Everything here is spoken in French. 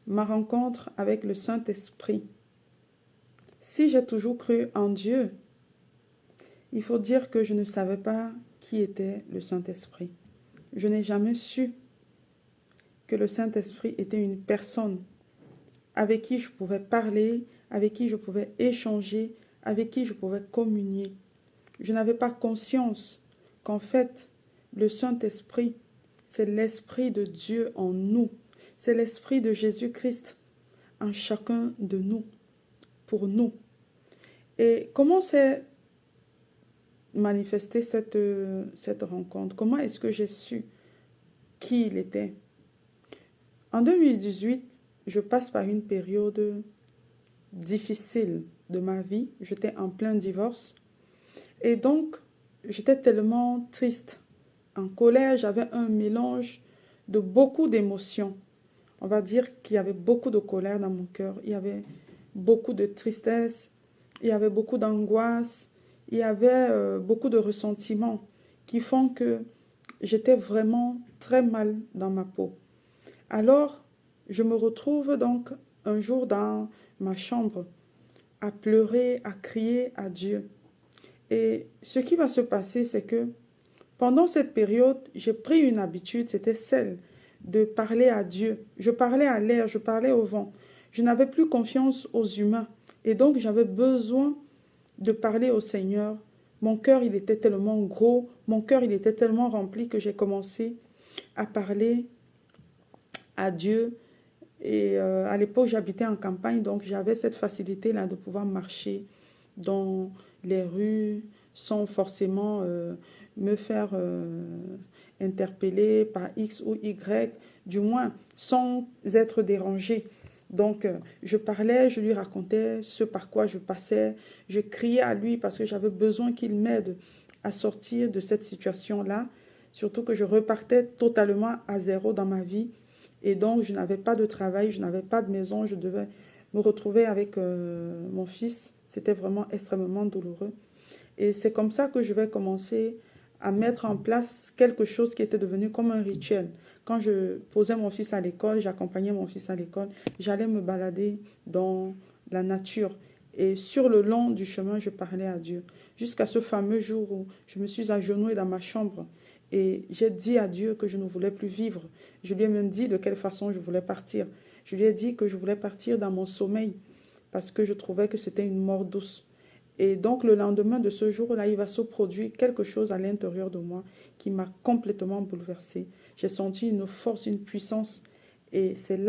ma rencontre avec le Saint-Esprit. Si j'ai toujours cru en Dieu, il faut dire que je ne savais pas qui était le Saint-Esprit. Je n'ai jamais su que le Saint-Esprit était une personne avec qui je pouvais parler, avec qui je pouvais échanger, avec qui je pouvais communier. Je n'avais pas conscience qu'en fait, le Saint-Esprit, c'est l'Esprit de Dieu en nous. C'est l'Esprit de Jésus-Christ en chacun de nous, pour nous. Et comment s'est manifestée cette rencontre? Comment est-ce que j'ai su qui il était? En 2018, je passe par une période difficile de ma vie. J'étais en plein divorce. Et donc, j'étais tellement triste, en colère. J'avais un mélange de beaucoup d'émotions. On va dire qu'il y avait beaucoup de colère dans mon cœur. Il y avait beaucoup de tristesse. Il y avait beaucoup d'angoisse. Il y avait beaucoup de ressentiments qui font que j'étais vraiment très mal dans ma peau. Alors, je me retrouve donc un jour dans ma chambre à pleurer, à crier à Dieu. Et ce qui va se passer, c'est que pendant cette période, j'ai pris une habitude, c'était celle de parler à Dieu. Je parlais à l'air, je parlais au vent. Je n'avais plus confiance aux humains. Et donc, j'avais besoin de parler au Seigneur. Mon cœur, il était tellement gros, mon cœur, il était tellement rempli que j'ai commencé à parler à Dieu. Et à l'époque, j'habitais en campagne, donc j'avais cette facilité-là de pouvoir marcher dans les rues sans forcément me faire interpeller par X ou Y, du moins sans être dérangée. Donc, je parlais, je lui racontais ce par quoi je passais, je criais à lui parce que j'avais besoin qu'il m'aide à sortir de cette situation-là, surtout que je repartais totalement à zéro dans ma vie. Et donc, je n'avais pas de travail, je n'avais pas de maison, je devais me retrouver avec mon fils. C'était vraiment extrêmement douloureux. Et c'est comme ça que je vais commencer à mettre en place quelque chose qui était devenu comme un rituel. Quand je posais mon fils à l'école, j'accompagnais mon fils à l'école, j'allais me balader dans la nature. Et sur le long du chemin, je parlais à Dieu. Jusqu'à ce fameux jour où je me suis agenouillée dans ma chambre et j'ai dit à Dieu que je ne voulais plus vivre. Je lui ai même dit de quelle façon je voulais partir. Je lui ai dit que je voulais partir dans mon sommeil parce que je trouvais que c'était une mort douce. Et donc le lendemain de ce jour-là, il va se produire quelque chose à l'intérieur de moi qui m'a complètement bouleversée. J'ai senti une force, une puissance et c'est là